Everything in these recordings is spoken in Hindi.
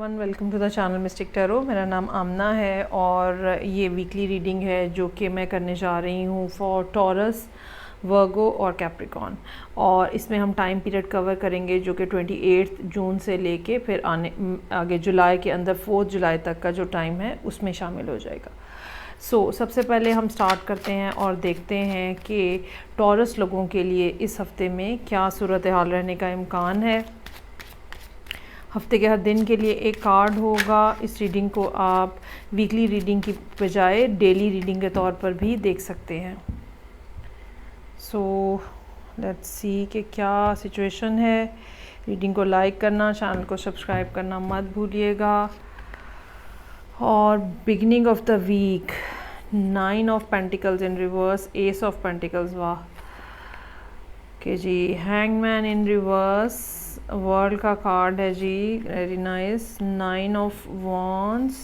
Everyone, welcome to the channel Mystic Tarot. मेरा नाम आमना है और ये वीकली रीडिंग है जो कि मैं करने जा रही हूँ फॉर टॉरस, वर्गो और कैप्रिकॉर्न। और इसमें हम टाइम पीरियड कवर करेंगे जो कि 28 जून से लेके फिर आगे जुलाई के अंदर 4 जुलाई तक का जो टाइम है उसमें शामिल हो जाएगा। सबसे पहले हम स्टार्ट करते हैं और देखते हैं कि टॉरस लोगों के लिए इस हफ्ते में क्या सूरत हाल रहने का इम्कान है। हफ्ते के हर दिन के लिए एक कार्ड होगा। इस रीडिंग को आप वीकली रीडिंग की बजाय डेली रीडिंग के तौर पर भी देख सकते हैं। लेट्स सी कि क्या सिचुएशन है। रीडिंग को लाइक करना, चैनल को सब्सक्राइब करना मत भूलिएगा। और beginning of the week 9 of pentacles in reverse, ace of pentacles, वाह के जी, हैंगमैन इन रिवर्स, वर्ल्ड का कार्ड है जी, very nice, 9 of wands,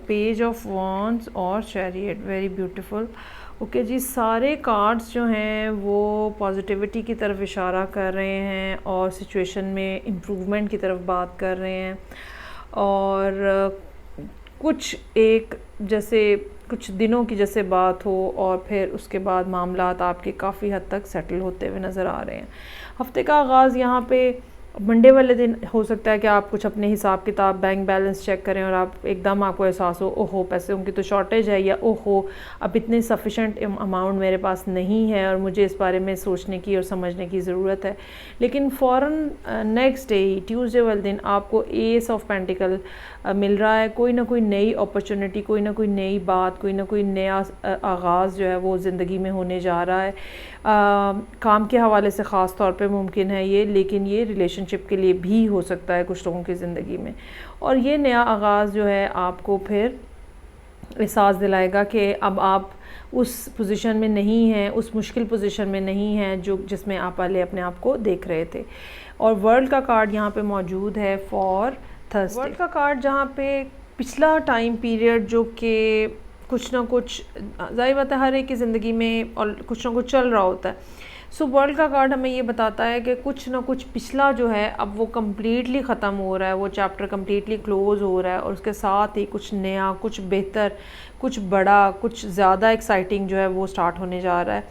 page of wands और चैरियट, वेरी ब्यूटीफुल। ओके जी, सारे कार्ड्स जो हैं वो पॉजिटिविटी की तरफ इशारा कर रहे हैं और सिचुएशन में इम्प्रूवमेंट की तरफ बात कर रहे हैं। और कुछ दिनों की जैसे बात हो और फिर उसके बाद मामलात आपके काफ़ी हद तक सेटल होते हुए नज़र आ रहे हैं। हफ्ते का आगाज़ यहाँ पे मंडे वाले दिन हो सकता है कि आप कुछ अपने हिसाब किताब, बैंक बैलेंस चेक करें और आप एकदम आपको एहसास हो, ओहो पैसों की तो शॉर्टेज है, या ओहो अब इतने सफिशेंट अमाउंट मेरे पास नहीं है और मुझे इस बारे में सोचने की और समझने की ज़रूरत है। लेकिन फ़ौरन नेक्स्ट डे, ट्यूसडे वाले दिन आपको एस ऑफ पेंटिकल मिल रहा है। कोई ना कोई नई अपॉर्चुनिटी, कोई ना कोई नई बात, कोई ना कोई नया आगाज़ जो है वो ज़िंदगी में होने जा रहा है। काम के हवाले से ख़ास तौर पे मुमकिन है ये, लेकिन ये रिलेशनशिप के लिए भी हो सकता है कुछ लोगों की ज़िंदगी में। और ये नया आगाज़ जो है आपको फिर एहसास दिलाएगा कि अब आप उस पोजीशन में नहीं हैं, उस मुश्किल पोजीशन में नहीं हैं जिसमें आप पहले अपने आप को देख रहे थे। और वर्ल्ड का कार्ड यहाँ पे मौजूद है फॉर थर्सडे। वर्ल्ड का कार्ड जहाँ पे पिछला टाइम पीरियड जो कि कुछ ना कुछ, ज़ाहिर बात है हर एक की ज़िंदगी में और कुछ ना कुछ चल रहा होता है। वर्ल्ड का कार्ड हमें ये बताता है कि कुछ ना कुछ पिछला जो है अब वो कम्प्लीटली ख़त्म हो रहा है, वो चैप्टर कम्प्लीटली क्लोज़ हो रहा है और उसके साथ ही कुछ नया, कुछ बेहतर, कुछ बड़ा, कुछ ज़्यादा एक्साइटिंग जो है वो स्टार्ट होने जा रहा है।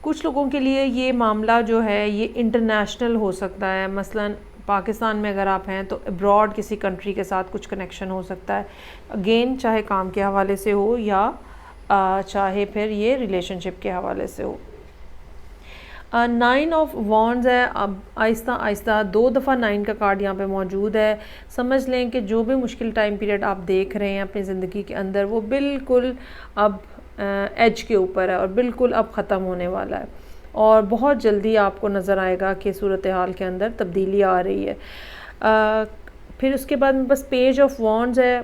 कुछ लोगों के लिए ये मामला जो है ये इंटरनेशनल हो सकता है। मसलन पाकिस्तान में अगर आप हैं तो अब्रॉड किसी कंट्री के साथ कुछ कनेक्शन हो सकता है। अगेन चाहे काम के हवाले से हो या चाहे फिर ये रिलेशनशिप के हवाले से हो। 9 ऑफ वॉन्ड्स है। अब आहिस्ता आहिस्ता 2 दफ़ा 9 का कार्ड यहाँ पे मौजूद है। समझ लें कि जो भी मुश्किल टाइम पीरियड आप देख रहे हैं अपनी ज़िंदगी के अंदर वो बिल्कुल अब एज के ऊपर है और बिल्कुल अब ख़त्म होने वाला है और बहुत जल्दी आपको नज़र आएगा कि सूरत हाल के अंदर तब्दीली आ रही है। फिर उसके बाद में बस पेज ऑफ वॉन्ड्स है।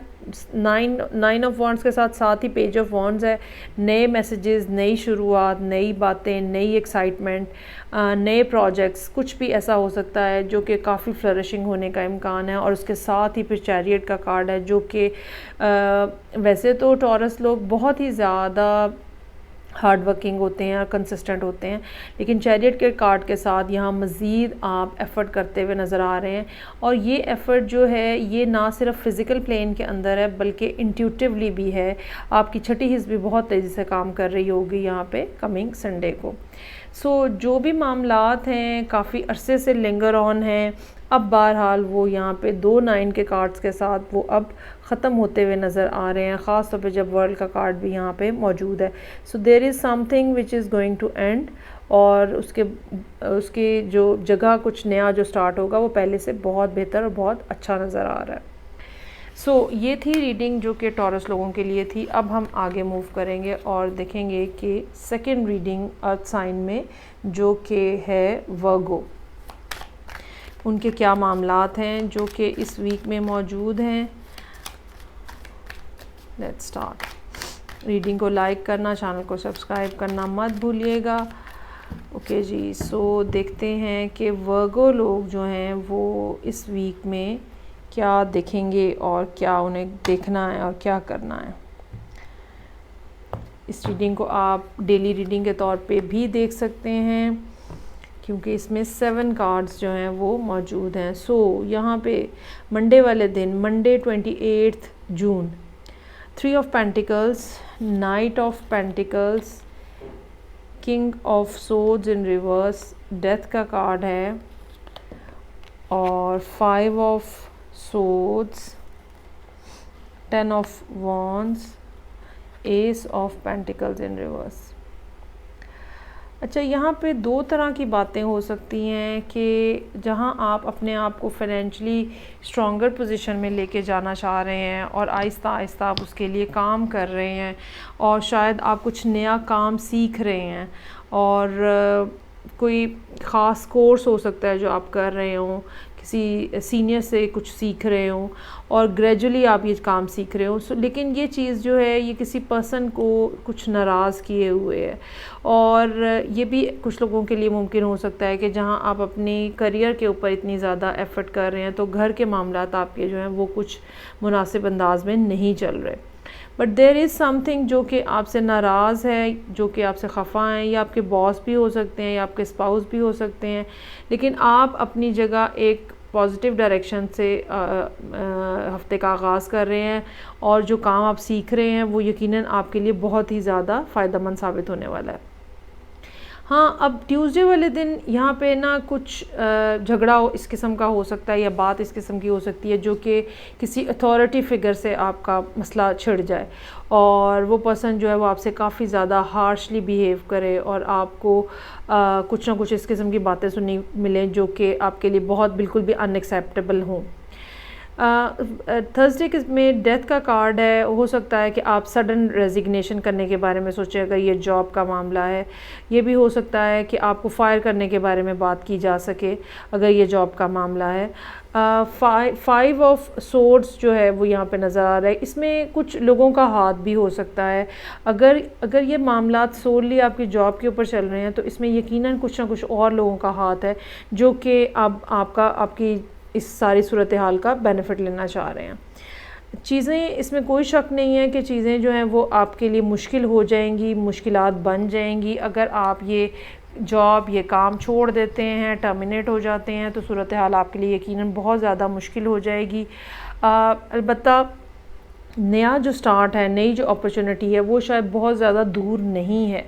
9 ऑफ वॉन्ड्स के साथ साथ ही पेज ऑफ वॉन्ड्स है। नए मैसेजेस, नई शुरुआत, नई बातें, नई एक्साइटमेंट, नए प्रोजेक्ट्स, कुछ भी ऐसा हो सकता है जो कि काफ़ी फ्लरिशिंग होने का इम्कान है। और उसके साथ ही फिर चैरियट का कार्ड है जो कि वैसे तो टॉरस लोग बहुत ही ज़्यादा हार्ड वर्किंग होते हैं और कंसिस्टेंट होते हैं, लेकिन चैरियट के कार्ड के साथ यहाँ मज़ीद आप एफ़र्ट करते हुए नज़र आ रहे हैं। और ये एफ़र्ट जो है ये ना सिर्फ फ़िज़िकल प्लेन के अंदर है बल्कि इंट्यूटिवली भी है। आपकी छठी हिस्स भी बहुत तेज़ी से काम कर रही होगी यहाँ पे कमिंग संडे को। जो भी मामलात हैं काफ़ी अरसे से लिंगर ऑन हैं, अब बहरहाल वो यहाँ पे 2 9 के कार्ड्स के साथ वो अब ख़त्म होते हुए नज़र आ रहे हैं, ख़ास तौर पे जब वर्ल्ड का कार्ड भी यहाँ पे मौजूद है। There is something which is going to end और उसकी जो जगह कुछ नया जो स्टार्ट होगा वो पहले से बहुत बेहतर और बहुत अच्छा नज़र आ रहा है। ये थी रीडिंग जो कि टॉरस लोगों के लिए थी। अब हम आगे मूव करेंगे और देखेंगे कि सेकंड रीडिंग अर्थ साइन में जो कि है वर्गो, उनके क्या मामलात हैं जो कि इस वीक में मौजूद हैं। Let's start. रीडिंग को लाइक करना, चैनल को सब्सक्राइब करना मत भूलिएगा। ओके जी, देखते हैं कि वर्गो लोग जो हैं वो इस वीक में क्या देखेंगे और क्या उन्हें देखना है और क्या करना है। इस रीडिंग को आप डेली रीडिंग के तौर पे भी देख सकते हैं क्योंकि इसमें 7 कार्ड्स जो हैं वो मौजूद हैं। सो यहाँ पे मंडे वाले दिन, Monday 28 June, 3 of pentacles, night of pentacles, king of swords in reverse, death का कार्ड है, और 5 of swords, 10 of wands, S of pentacles in reverse. अच्छा, यहाँ पे दो तरह की बातें हो सकती हैं कि जहाँ आप अपने आप को फाइनेंशियली स्ट्रॉन्गर पोजीशन में लेके जाना चाह रहे हैं और आहिस्ता आहिस्ता आप उसके लिए काम कर रहे हैं, और शायद आप कुछ नया काम सीख रहे हैं, और कोई ख़ास कोर्स हो सकता है जो आप कर रहे हों, किसी सीनियर से कुछ सीख रहे हों, और ग्रेजुअली आप ये काम सीख रहे हो। लेकिन ये चीज़ जो है ये किसी पर्सन को कुछ नाराज़ किए हुए है, और ये भी कुछ लोगों के लिए मुमकिन हो सकता है कि जहाँ आप अपनी करियर के ऊपर इतनी ज़्यादा एफ़र्ट कर रहे हैं तो घर के मामलात आपके जो हैं वो कुछ मुनासिब अंदाज में नहीं चल रहे। बट देयर इज़ समथिंग जो कि आपसे नाराज़ है, जो कि आपसे खफा हैं, या आपके बॉस भी हो सकते हैं या आपके स्पाउस भी हो सकते हैं, लेकिन आप अपनी जगह एक पॉजिटिव डायरेक्शन से हफ्ते का आगाज़ कर रहे हैं, और जो काम आप सीख रहे हैं वो यकीनन आपके लिए बहुत ही ज़्यादा फ़ायदेमंद साबित होने वाला है। हाँ, अब ट्यूसडे वाले दिन यहाँ पे ना कुछ झगड़ा इस किस्म का हो सकता है, या बात इस किस्म की हो सकती है जो कि किसी अथॉरिटी फ़िगर से आपका मसला छिड़ जाए, और वो पर्सन जो है वो आपसे काफ़ी ज़्यादा हार्शली बिहेव करे, और आपको कुछ ना कुछ इस किस्म की बातें सुननी मिलें जो कि आपके लिए बहुत बिल्कुल भी अनएक्सेप्टेबल हों। थर्सडे में डेथ का कार्ड है। हो सकता है कि आप सडन रेजिग्नेशन करने के बारे में सोचें, अगर ये जॉब का मामला है। ये भी हो सकता है कि आपको फायर करने के बारे में बात की जा सके, अगर ये जॉब का मामला है। 5 ऑफ सोर्ड्स जो है वो यहाँ पे नज़र आ रहा है। इसमें कुछ लोगों का हाथ भी हो सकता है। अगर ये मामलात सोलली आपकी जॉब के ऊपर चल रहे हैं तो इसमें यकीनन कुछ ना कुछ और लोगों का हाथ है जो कि अब आपकी इस सारी सूरत हाल का बेनिफिट लेना चाह रहे हैं। चीज़ें, इसमें कोई शक नहीं है कि चीज़ें जो हैं वो आपके लिए मुश्किल हो जाएंगी, मुश्किलात बन जाएंगी। अगर आप ये जॉब, ये काम छोड़ देते हैं, टर्मिनेट हो जाते हैं, तो सूरत हाल आपके लिए यकीनन बहुत ज़्यादा मुश्किल हो जाएगी। अलबत्ता नया जो स्टार्ट है, नई जो अपॉर्चुनिटी है वो शायद बहुत ज़्यादा दूर नहीं है,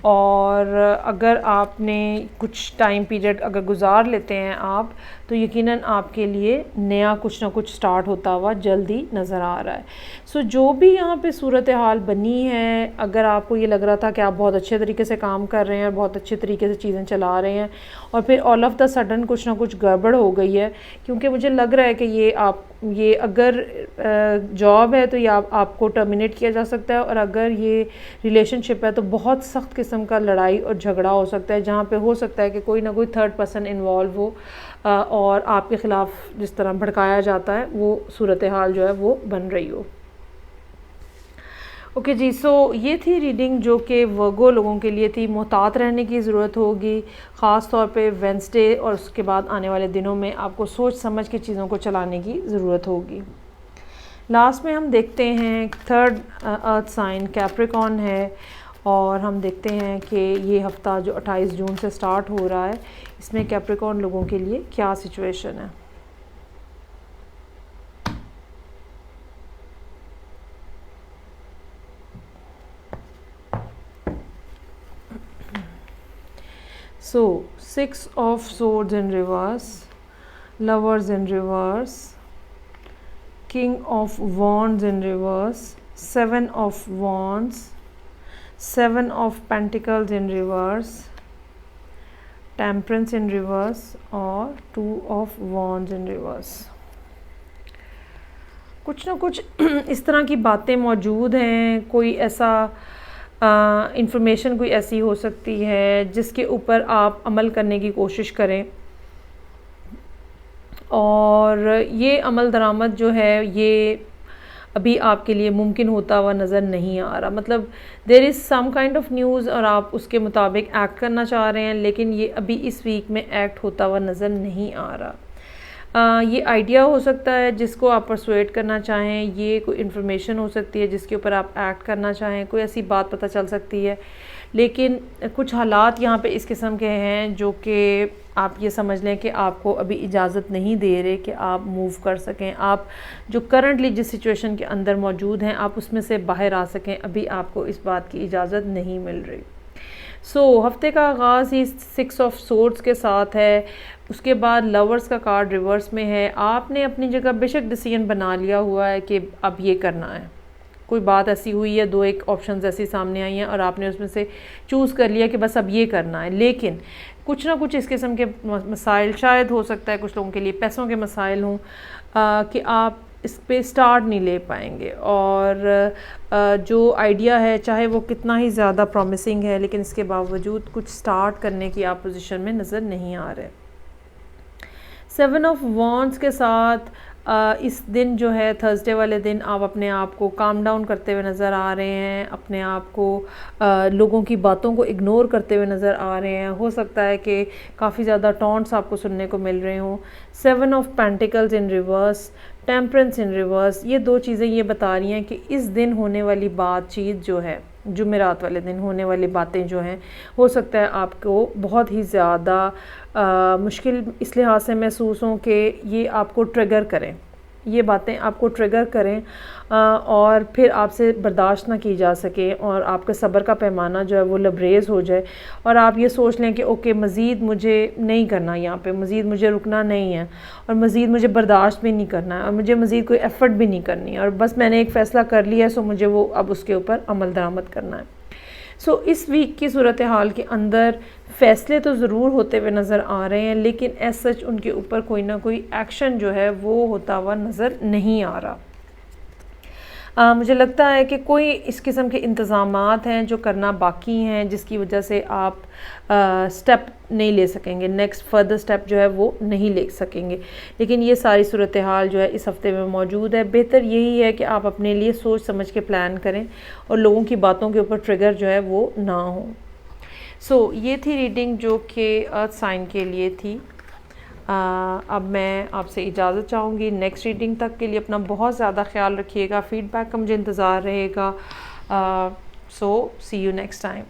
और अगर आपने कुछ टाइम पीरियड अगर गुजार लेते हैं आप, तो यकीनन आपके लिए नया कुछ ना कुछ स्टार्ट होता हुआ जल्दी नज़र आ रहा है। सो जो भी यहाँ पे सूरत हाल बनी है, अगर आपको ये लग रहा था कि आप बहुत अच्छे तरीके से काम कर रहे हैं, बहुत अच्छे तरीके से चीज़ें चला रहे हैं, और फिर ऑल ऑफ द सडन कुछ ना कुछ गड़बड़ हो गई है, क्योंकि मुझे लग रहा है कि ये अगर जॉब है तो ये आपको टर्मिनेट किया जा सकता है, और अगर ये रिलेशनशिप है तो बहुत सख्त किस्म का लड़ाई और झगड़ा हो सकता है, जहाँ पे हो सकता है कि कोई ना कोई थर्ड पर्सन इन्वॉल्व हो, और आपके ख़िलाफ़ जिस तरह भड़काया जाता है वो सूरत हाल जो है वो बन रही हो। ओके जी, सो ये थी रीडिंग जो कि वर्गो लोगों के लिए थी। मुहतात रहने की ज़रूरत होगी, ख़ास तौर पे वेंसडे और उसके बाद आने वाले दिनों में आपको सोच समझ के चीज़ों को चलाने की ज़रूरत होगी। लास्ट में हम देखते हैं थर्ड अर्थ साइन कैप्रिकॉर्न है, और हम देखते हैं कि ये हफ़्ता जो 28 जून से स्टार्ट हो रहा है, इसमें कैप्रिकॉर्न लोगों के लिए क्या सिचुएशन है। So 6 of swords in reverse, lovers in reverse, king of wands in reverse, 7 of wands, 7 of pentacles in reverse, temperance in reverse, और 2 of wands in reverse। कुछ ना कुछ इस तरह की बातें मौजूद हैं। कोई ऐसा इंफॉर्मेशन कोई ऐसी हो सकती है जिसके ऊपर आप अमल करने की कोशिश करें, और ये अमल दरामद जो है ये अभी आपके लिए मुमकिन होता हुआ नज़र नहीं आ रहा। मतलब there is some kind of news और आप उसके मुताबिक एक्ट करना चाह रहे हैं, लेकिन ये अभी इस वीक में एक्ट होता हुआ नज़र नहीं आ रहा। ये आइडिया हो सकता है जिसको आप परसुएट करना चाहें, ये कोई इन्फॉर्मेशन हो सकती है जिसके ऊपर आप एक्ट करना चाहें, कोई ऐसी बात पता चल सकती है, लेकिन कुछ हालात यहाँ पे इस किस्म के हैं जो कि आप ये समझ लें कि आपको अभी इजाज़त नहीं दे रहे कि आप मूव कर सकें, आप जो करंटली जिस सिचुएशन के अंदर मौजूद हैं आप उसमें से बाहर आ सकें, अभी आपको इस बात की इजाज़त नहीं मिल रही। हफ्ते का आगाज़ ही 6 ऑफ सोर्ड्स के साथ है, उसके बाद लवर्स का कार्ड रिवर्स में है। आपने अपनी जगह बेशक डिसीजन बना लिया हुआ है कि अब ये करना है, कोई बात ऐसी हुई है, 2-1 ऑप्शंस ऐसी सामने आई हैं और आपने उसमें से चूज़ कर लिया कि बस अब ये करना है, लेकिन कुछ ना कुछ इस किस्म के मसाइल, शायद हो सकता है कुछ लोगों के लिए पैसों के मसाइल हों कि आप इस पे स्टार्ट नहीं ले पाएंगे, और जो आइडिया है चाहे वो कितना ही ज़्यादा प्रॉमिसिंग है लेकिन इसके बावजूद कुछ स्टार्ट करने की आप पोजीशन में नज़र नहीं आ रहे। 7 ऑफ वॉन्ड्स के साथ इस दिन जो है थर्सडे वाले दिन आप अपने आप को काम डाउन करते हुए नज़र आ रहे हैं, अपने आप को लोगों की बातों को इग्नोर करते हुए नज़र आ रहे हैं। हो सकता है कि काफ़ी ज़्यादा टॉन्ट्स आपको सुनने को मिल रहे हों। 7 of pentacles in reverse, temperance in reverse, ये 2 चीज़ें ये बता रही हैं कि इस दिन होने वाली बातचीत जो है, जुमेरात वाले दिन होने वाली बातें जो हैं, हो सकता है आपको बहुत ही ज़्यादा मुश्किल इस लिहाज से महसूस हों कि ये आपको ट्रिगर करें, ये बातें आपको ट्रिगर करें और फिर आपसे बर्दाश्त ना की जा सके और आपके सब्र का पैमाना जो है वो लबरेज हो जाए और आप ये सोच लें कि ओके मज़ीद मुझे नहीं करना, यहाँ पे मज़ीद मुझे रुकना नहीं है और मज़ीद मुझे बर्दाश्त भी नहीं करना है और मुझे मज़ीद कोई एफ़र्ट भी नहीं करनी है और बस मैंने एक फ़ैसला कर लिया है, सो मुझे वो अब उसके ऊपर अमल दरामद करना है। इस वीक की सूरत हाल के अंदर फ़ैसले तो ज़रूर होते हुए नज़र आ रहे हैं, लेकिन एज सच उनके ऊपर कोई ना कोई एक्शन जो है वो होता हुआ नज़र नहीं आ रहा। मुझे लगता है कि कोई इस किस्म के इंतज़ामात हैं जो करना बाकी हैं, जिसकी वजह से आप स्टेप नहीं ले सकेंगे, नेक्स्ट फर्दर स्टेप जो है वो नहीं ले सकेंगे। लेकिन ये सारी सूरत हाल जो है इस हफ़्ते में मौजूद है। बेहतर यही है कि आप अपने लिए सोच समझ के प्लान करें और लोगों की बातों के ऊपर ट्रिगर जो है वो ना हो। ये थी रीडिंग जो कि अर्थ साइन के लिए थी। अब मैं आपसे इजाज़त चाहूँगी। नेक्स्ट रीडिंग तक के लिए अपना बहुत ज़्यादा ख्याल रखिएगा। फ़ीडबैक का मुझे इंतज़ार रहेगा। सी यू नेक्स्ट टाइम।